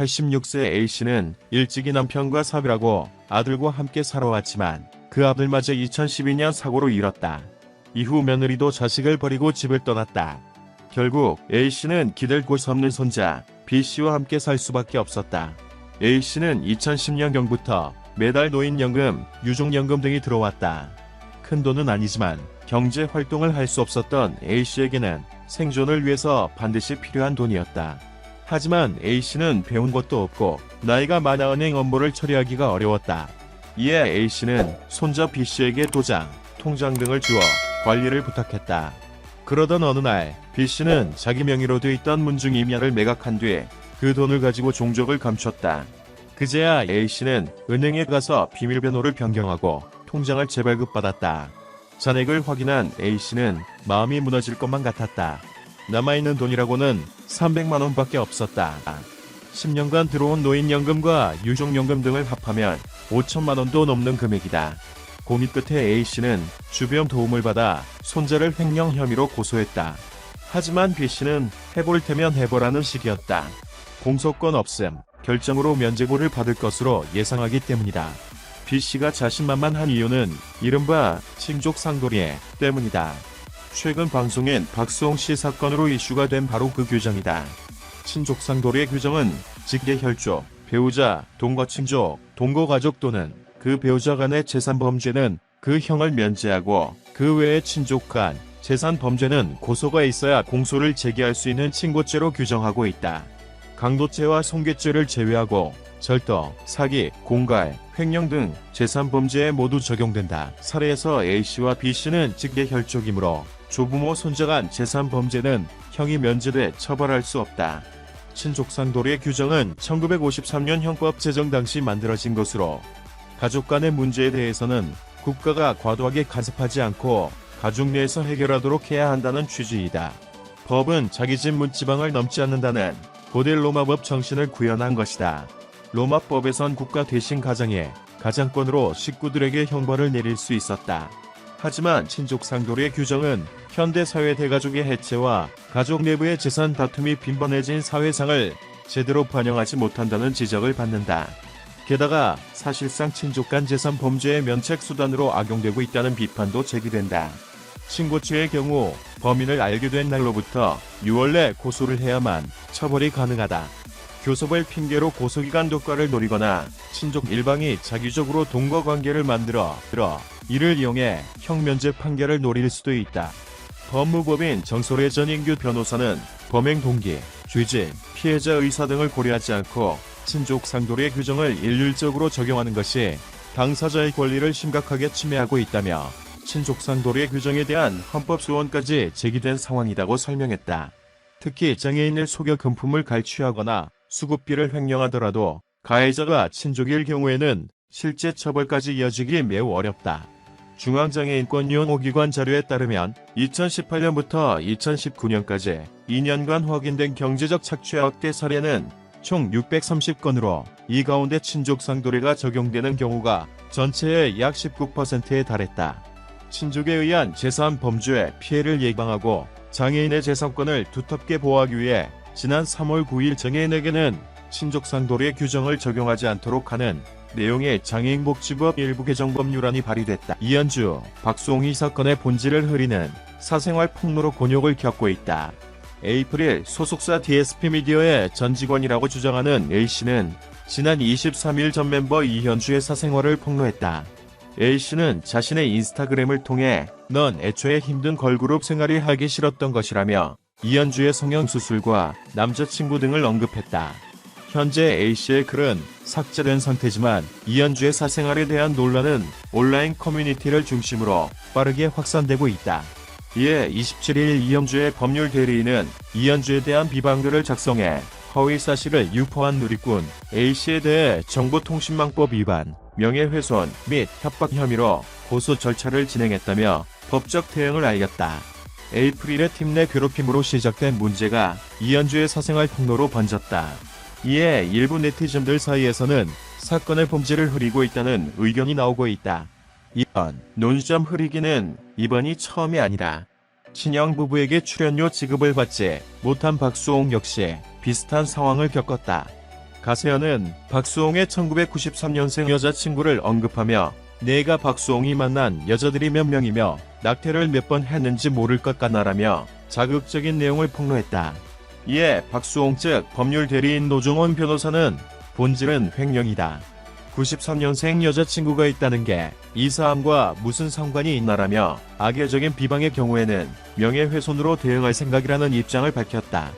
86세 A씨는 일찍이 남편과 사별하고 아들과 함께 살아왔지만 그 아들마저 2012년 사고로 잃었다. 이후 며느리도 자식을 버리고 집을 떠났다. 결국 A씨는 기댈 곳 없는 손자 B씨와 함께 살 수밖에 없었다. A씨는 2010년경부터 매달 노인연금, 유족연금 등이 들어왔다. 큰 돈은 아니지만 경제 활동을 할 수 없었던 A씨에게는 생존을 위해서 반드시 필요한 돈이었다. 하지만 A씨는 배운 것도 없고 나이가 많아 은행 업무를 처리하기가 어려웠다. 이에 A씨는 손자 B씨에게 도장, 통장 등을 주어 관리를 부탁했다. 그러던 어느 날 B씨는 자기 명의로 돼 있던 문중임야를 매각한 뒤 그 돈을 가지고 종족을 감췄다. 그제야 A씨는 은행에 가서 비밀번호를 변경하고 통장을 재발급받았다. 잔액을 확인한 A씨는 마음이 무너질 것만 같았다. 남아있는 돈이라고는 300만원 밖에 없었다. 10년간 들어온 노인연금과 유족연금 등을 합하면 5천만원도 넘는 금액이다. 고민 끝에 A씨는 주변 도움을 받아 손자를 횡령 혐의로 고소했다. 하지만 B씨는 해볼 테면 해보라는 식이었다. 공소권 없음, 결정으로 면죄부를 받을 것으로 예상하기 때문이다. B씨가 자신만만한 이유는 이른바 친족 상도리 때문이다. 최근 방송인 박수홍씨 사건으로 이슈가 된 바로 그 규정이다. 친족 상도리의 규정은 직계 혈족, 배우자, 동거친족, 동거가족 또는 그 배우자 간의 재산 범죄는 그 형을 면제하고 그 외의 친족 간 재산 범죄는 고소가 있어야 공소를 제기할 수 있는 친고죄로 규정하고 있다. 강도죄와 손괴죄를 제외하고 절도, 사기, 공갈, 횡령 등 재산 범죄에 모두 적용된다. 사례에서 A씨와 B씨는 직계 혈족이므로 조부모 손자 간 재산 범죄는 형이 면제돼 처벌할 수 없다. 친족상도리의 규정은 1953년 형법 제정 당시 만들어진 것으로 가족 간의 문제에 대해서는 국가가 과도하게 간섭하지 않고 가족 내에서 해결하도록 해야 한다는 취지이다. 법은 자기 집 문지방을 넘지 않는다는 고대 로마법 정신을 구현한 것이다. 로마법에선 국가 대신 가장의 가장권으로 식구들에게 형벌을 내릴 수 있었다. 하지만 친족상도리의 규정은 현대사회 대가족의 해체와 가족 내부의 재산 다툼이 빈번해진 사회상을 제대로 반영하지 못한다는 지적을 받는다. 게다가 사실상 친족 간 재산 범죄의 면책 수단으로 악용되고 있다는 비판도 제기된다. 친고죄의 경우 범인을 알게 된 날로부터 6월 내 고소를 해야만 처벌이 가능하다. 교섭을 핑계로 고소기간 독과를 노리거나 친족 일방이 자기적으로 동거관계를 만들어 이를 이용해 형면제 판결을 노릴 수도 있다. 법무법인 정솔의 전인규 변호사는 범행 동기, 죄질, 피해자 의사 등을 고려하지 않고 친족 상도리의 규정을 일률적으로 적용하는 것이 당사자의 권리를 심각하게 침해하고 있다며 친족 상도리의 규정에 대한 헌법 소원까지 제기된 상황이라고 설명했다. 특히 장애인을 속여 금품을 갈취하거나 수급비를 횡령하더라도 가해자가 친족일 경우에는 실제 처벌까지 이어지기 매우 어렵다. 중앙장애인권연구기관 자료에 따르면 2018년부터 2019년까지 2년간 확인된 경제적 착취 학대 사례는 총 630건으로 이 가운데 친족상도리가 적용되는 경우가 전체의 약 19%에 달했다. 친족에 의한 재산 범죄 피해를 예방하고 장애인의 재산권을 두텁게 보호하기 위해 지난 3월 9일 장애인에게는 친족상도리의 규정을 적용하지 않도록 하는 내용의 장애인복지법 일부 개정 법률안이 발의됐다. 이현주, 박수홍이 사건의 본질을 흐리는 사생활 폭로로 곤욕을 겪고 있다. 에이프릴 소속사 DSP미디어의 전 직원이라고 주장하는 A씨는 지난 23일 전 멤버 이현주의 사생활을 폭로했다. A씨는 자신의 인스타그램을 통해 넌 애초에 힘든 걸그룹 생활이 하기 싫었던 것이라며 이현주의 성형수술과 남자친구 등을 언급했다. 현재 A씨의 글은 삭제된 상태지만 이현주의 사생활에 대한 논란은 온라인 커뮤니티를 중심으로 빠르게 확산되고 있다. 이에 27일 이현주의 법률 대리인은 이현주에 대한 비방글을 작성해 허위 사실을 유포한 누리꾼 A씨에 대해 정보통신망법 위반, 명예훼손 및 협박 혐의로 고소 절차를 진행했다며 법적 대응을 알렸다. 에이프릴의 팀 내 괴롭힘으로 시작된 문제가 이현주의 사생활 폭로로 번졌다. 이에 일부 네티즌들 사이에서는 사건의 본질을 흐리고 있다는 의견이 나오고 있다. 이번 논점 흐리기는 이번이 처음이 아니라 친형 부부에게 출연료 지급을 받지 못한 박수홍 역시 비슷한 상황을 겪었다. 가세현은 박수홍의 1993년생 여자친구를 언급하며 내가 박수홍이 만난 여자들이 몇 명이며 낙태를 몇 번 했는지 모를 것 같나라며 자극적인 내용을 폭로했다. 이에 박수홍 측 법률 대리인 노종원 변호사는 본질은 횡령이다. 93년생 여자친구가 있다는 게 이 사안과 무슨 상관이 있나라며 악의적인 비방의 경우에는 명예훼손으로 대응할 생각이라는 입장을 밝혔다.